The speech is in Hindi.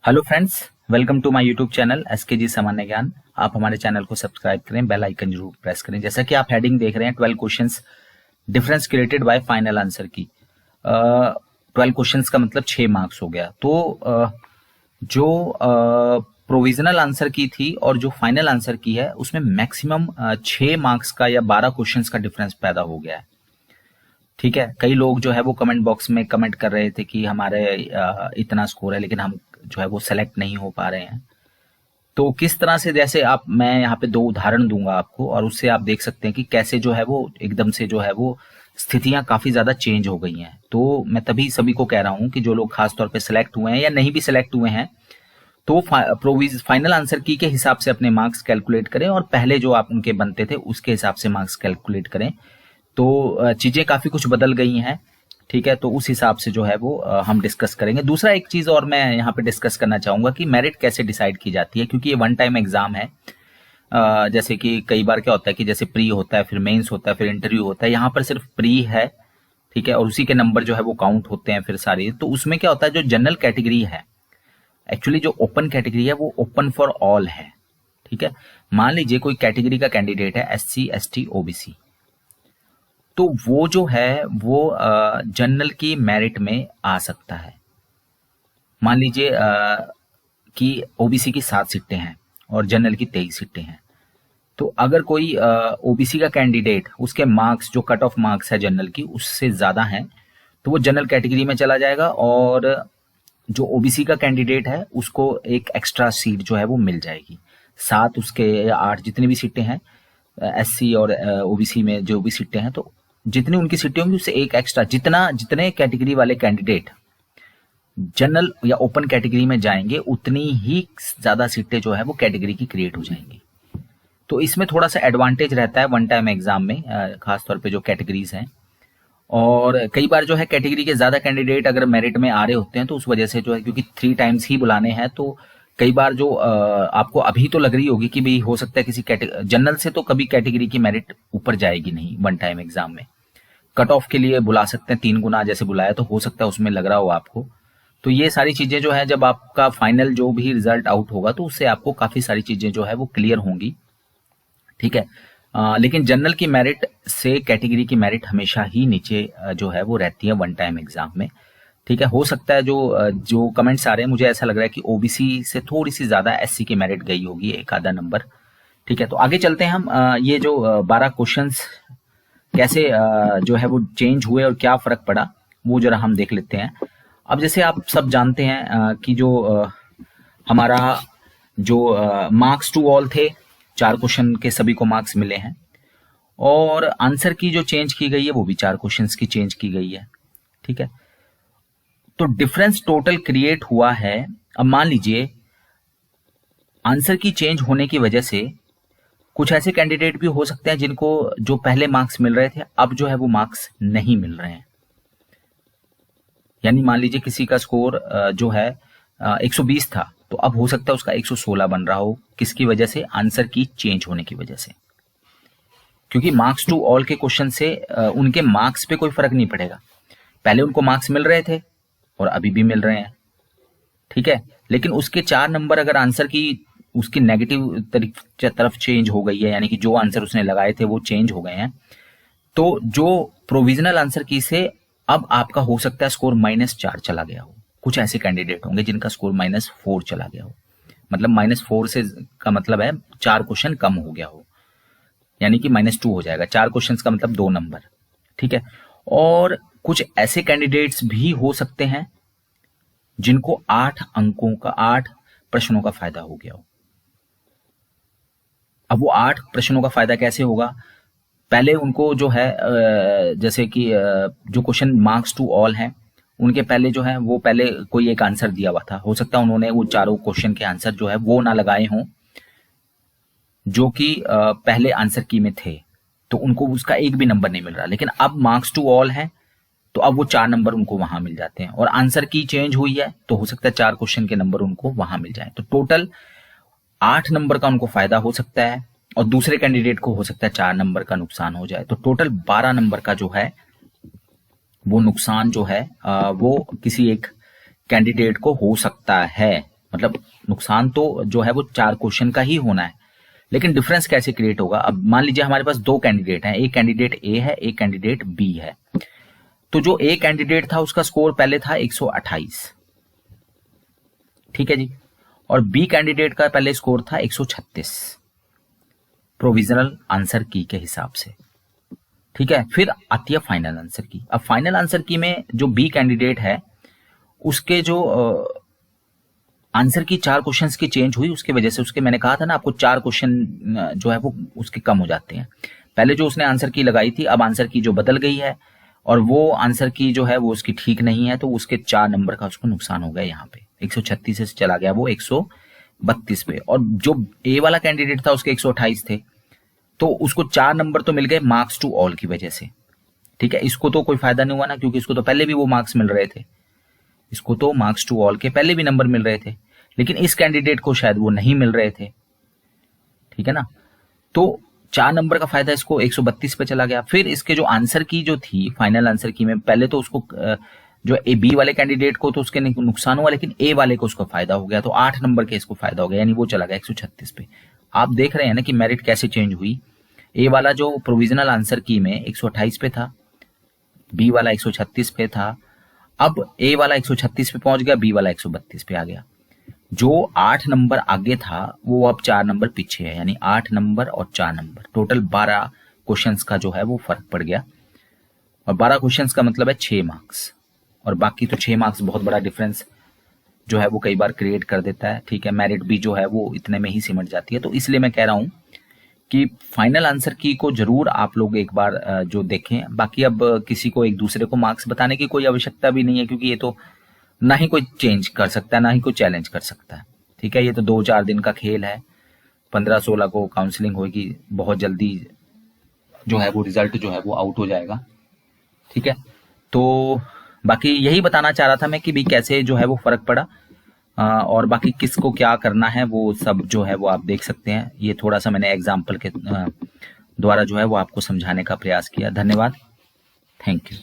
Hello friends, welcome to my YouTube channel SKG सामान्य ज्ञान। आप हमारे चैनल को सब्सक्राइब करें, बेल आइकन जरूर प्रेस करें। जैसा कि आप हेडिंग देख रहे हैं 12 questions difference created by final answer की। 12 क्वेश्चंस का मतलब 6 मार्क्स हो गया। तो जो प्रोविजनल आंसर की थी और जो फाइनल आंसर की है उसमें मैक्सिमम 6 मार्क्स का या 12 क्वेश्चंस का डिफरेंस पैदा हो गया है। ठीक है, कई लोग जो है वो कमेंट बॉक्स में कमेंट कर रहे थे कि हमारे इतना स्कोर है लेकिन हम जो है वो सेलेक्ट नहीं हो पा रहे हैं। तो किस तरह से, जैसे मैं यहाँ पे 2 उदाहरण दूंगा आपको और उससे आप देख सकते हैं कि कैसे जो है वो एकदम से जो है वो स्थितियां काफी ज्यादा चेंज हो गई हैं। तो मैं तभी सभी को कह रहा हूं कि जो लोग खास तौर पे सिलेक्ट हुए हैं या नहीं भी सिलेक्ट हुए हैं तो फाइनल आंसर की के हिसाब से अपने मार्क्स कैलकुलेट करें और पहले जो आप उनके बनते थे उसके हिसाब से मार्क्स कैलकुलेट करें। तो चीजें काफी कुछ बदल गई हैं। ठीक है, तो उस हिसाब से जो है वो हम डिस्कस करेंगे। दूसरा एक चीज और मैं यहाँ पे डिस्कस करना चाहूंगा कि मेरिट कैसे डिसाइड की जाती है, क्योंकि ये वन टाइम एग्जाम है। जैसे कि कई बार क्या होता है कि जैसे प्री होता है, फिर मेंस होता है, फिर इंटरव्यू होता है। यहाँ पर सिर्फ प्री है, ठीक है, और उसी के नंबर जो है वो काउंट होते हैं फिर सारी। तो उसमें क्या होता है, जो जनरल कैटेगरी है, एक्चुअली जो ओपन कैटेगरी है वो ओपन फॉर ऑल है। ठीक है, मान लीजिए कोई कैटेगरी का कैंडिडेट है SC ST OBC, तो वो जो है वो जनरल की मेरिट में आ सकता है। मान लीजिए कि ओबीसी की 7 सीटें हैं और जनरल की 23 सीटें हैं। तो अगर कोई ओबीसी का कैंडिडेट, उसके मार्क्स जो कट ऑफ मार्क्स है जनरल की उससे ज्यादा हैं, तो वो जनरल कैटेगरी में चला जाएगा और जो ओबीसी का कैंडिडेट है उसको एक एक्स्ट्रा सीट जो है वो मिल जाएगी। 7 उसके या 8 जितनी भी सीटें हैं SC और ओबीसी में जो भी सीटें हैं, तो जितनी उनकी सीटें होंगी उससे एक एक्स्ट्रा, जितने कैटेगरी वाले कैंडिडेट जनरल या ओपन कैटेगरी में जाएंगे उतनी ही ज्यादा सीटें जो है वो कैटेगरी की क्रिएट हो जाएंगी। तो इसमें थोड़ा सा एडवांटेज रहता है वन टाइम एग्जाम में, खासतौर पे जो कैटेगरीज हैं। और कई बार जो है कैटेगरी के ज्यादा कैंडिडेट अगर मेरिट में आ रहे होते हैं तो उस वजह से जो है, क्योंकि 3 टाइम्स ही बुलाने हैं, तो कई बार जो आपको अभी तो लग रही होगी कि भाई हो सकता है किसी जनरल से तो कभी कैटेगरी की मेरिट ऊपर जाएगी नहीं वन टाइम एग्जाम में। कट ऑफ के लिए बुला सकते हैं 3 गुना जैसे बुलाया, तो हो सकता है उसमें लग रहा हो आपको। तो ये सारी चीजें जो है जब आपका फाइनल जो भी रिजल्ट आउट होगा तो उससे आपको काफी सारी चीजें जो है वो क्लियर होंगी। ठीक है, लेकिन जनरल की मेरिट से कैटेगरी की मेरिट हमेशा ही नीचे जो है वो रहती है वन टाइम एग्जाम में। ठीक है, हो सकता है जो कमेंट्स आ रहे हैं मुझे ऐसा लग रहा है कि ओबीसी से थोड़ी सी ज्यादा SC की मेरिट गई होगी, एक आधा नंबर। ठीक है, तो आगे चलते हैं हम। ये जो 12 क्वेश्चंस कैसे जो है वो चेंज हुए और क्या फर्क पड़ा वो जरा हम देख लेते हैं। अब जैसे आप सब जानते हैं कि जो हमारा जो मार्क्स टू ऑल थे, 4 क्वेश्चन के सभी को मार्क्स मिले हैं और आंसर की जो चेंज की गई है वो भी 4 क्वेश्चंस की चेंज की गई है। ठीक है, तो डिफरेंस टोटल क्रिएट हुआ है। अब मान लीजिए आंसर की चेंज होने की वजह से कुछ ऐसे कैंडिडेट भी हो सकते हैं जिनको जो पहले मार्क्स मिल रहे थे अब जो है वो मार्क्स नहीं मिल रहे हैं। यानी मान लीजिए किसी का स्कोर जो है 120 था, तो अब हो सकता है उसका 116 बन रहा हो। किसकी वजह से? आंसर की चेंज होने की वजह से। क्योंकि मार्क्स टू ऑल के क्वेश्चन से उनके मार्क्स पे कोई फर्क नहीं पड़ेगा। पहले उनको मार्क्स मिल रहे थे और अभी भी मिल रहे हैं। ठीक है, लेकिन उसके 4 नंबर अगर आंसर की उसकी नेगेटिव तरफ चेंज हो गई है, यानी कि जो आंसर उसने लगाए थे वो चेंज हो गए हैं, तो जो प्रोविजनल आंसर की से अब आपका हो सकता है स्कोर -4 चला गया हो। कुछ ऐसे कैंडिडेट होंगे जिनका स्कोर -4 चला गया हो। मतलब -4 से का मतलब है 4 क्वेश्चन कम हो गया हो, यानी कि -2 हो जाएगा। 4 क्वेश्चन का मतलब 2 नंबर। ठीक है, और कुछ ऐसे कैंडिडेट्स भी हो सकते हैं जिनको 8 प्रश्नों का फायदा हो गया हो। अब वो 8 प्रश्नों का फायदा कैसे होगा? पहले उनको जो है जैसे कि जो क्वेश्चन मार्क्स टू ऑल हैं उनके पहले जो है वो पहले कोई एक आंसर दिया हुआ था। हो सकता है उन्होंने वो चारों क्वेश्चन के आंसर जो है वो ना लगाए हों जो कि पहले आंसर की में थे, तो उनको उसका एक भी नंबर नहीं मिल रहा। लेकिन अब मार्क्स टू ऑल है तो अब वो 4 नंबर उनको वहां मिल जाते हैं, और आंसर की चेंज हुई है तो हो सकता है 4 क्वेश्चन के नंबर उनको वहां मिल जाए। तो टोटल 8 नंबर का उनको फायदा हो सकता है और दूसरे कैंडिडेट को हो सकता है 4 नंबर का नुकसान हो जाए। तो टोटल 12 नंबर का जो है वो नुकसान जो है वो किसी एक कैंडिडेट को हो सकता है। मतलब नुकसान तो जो है वो 4 क्वेश्चन का ही होना है, लेकिन डिफरेंस कैसे क्रिएट होगा। अब मान लीजिए हमारे पास 2 कैंडिडेट हैं, एक कैंडिडेट ए है, एक कैंडिडेट बी है। तो जो ए कैंडिडेट था उसका स्कोर पहले था 128, ठीक है जी, और बी कैंडिडेट का पहले स्कोर था 136 प्रोविजनल आंसर की के हिसाब से, ठीक है। फिर आती है फाइनल आंसर की। अब फाइनल आंसर की में जो बी कैंडिडेट है उसके जो आंसर की 4 क्वेश्चंस की चेंज हुई, उसकी वजह से उसके मैंने कहा था ना आपको 4 क्वेश्चन जो है वो उसके कम हो जाते हैं। पहले जो उसने आंसर की लगाई थी, अब आंसर की जो बदल गई है और वो आंसर की जो है वो उसकी ठीक नहीं है, तो उसके 4 नंबर का उसको नुकसान हो गया। यहाँ पे 136 से चला गया वो 132 पे, और जो ए वाला कैंडिडेट था उसके 128 थे, तो उसको 4 नंबर तो मिल गए मार्क्स टू ऑल की वजह से, ठीक है। इसको तो कोई फायदा नहीं हुआ ना, क्योंकि इसको तो पहले भी वो मार्क्स मिल रहे थे, इसको तो मार्क्स टू ऑल के पहले भी नंबर मिल रहे थे, लेकिन इस कैंडिडेट को शायद वो नहीं मिल रहे थे, ठीक है ना। तो 4 नंबर का फायदा इसको 132 पे चला गया। फिर इसके जो आंसर की जो थी फाइनल आंसर की में, पहले तो उसको जो ए बी वाले कैंडिडेट को तो उसके नुकसान हुआ, लेकिन ए वाले को उसको फायदा हो गया, तो 8 नंबर के इसको फायदा हो गया, यानी वो चला गया 136 पे। आप देख रहे हैं ना कि मेरिट कैसे चेंज हुई। ए वाला जो प्रोविजनल आंसर की में 128 पे था, बी वाला 136 पे था, अब ए वाला 136 पे पहुंच गया, बी वाला 132 पे आ गया। जो 8 नंबर आगे था वो अब 4 नंबर पीछे है, यानी 8 नंबर और 4 नंबर, टोटल 12 क्वेश्चंस का जो है वो फर्क पड़ गया। और 12 क्वेश्चंस का मतलब है 6 मार्क्स, और बाकी तो 6 मार्क्स बहुत बड़ा डिफरेंस जो है वो कई बार क्रिएट कर देता है, ठीक है। मेरिट भी जो है वो इतने में ही सिमट जाती है। तो इसलिए मैं कह रहा हूं कि फाइनल आंसर की को जरूर आप लोग एक बार जो देखें। बाकी अब किसी को एक दूसरे को मार्क्स बताने की कोई आवश्यकता भी नहीं है, क्योंकि ये तो ना ही कोई चेंज कर सकता है, ना ही कोई चैलेंज कर सकता है, ठीक है। ये तो 2-4 दिन का खेल है। 15-16 को काउंसलिंग होगी, बहुत जल्दी जो है वो रिजल्ट जो है वो आउट हो जाएगा, ठीक है। तो बाकी यही बताना चाह रहा था मैं कि भी कैसे जो है वो फर्क पड़ा, और बाकी किसको क्या करना है वो सब जो है वो आप देख सकते हैं। ये थोड़ा सा मैंने एग्जाम्पल के द्वारा जो है वो आपको समझाने का प्रयास किया। धन्यवाद, थैंक यू।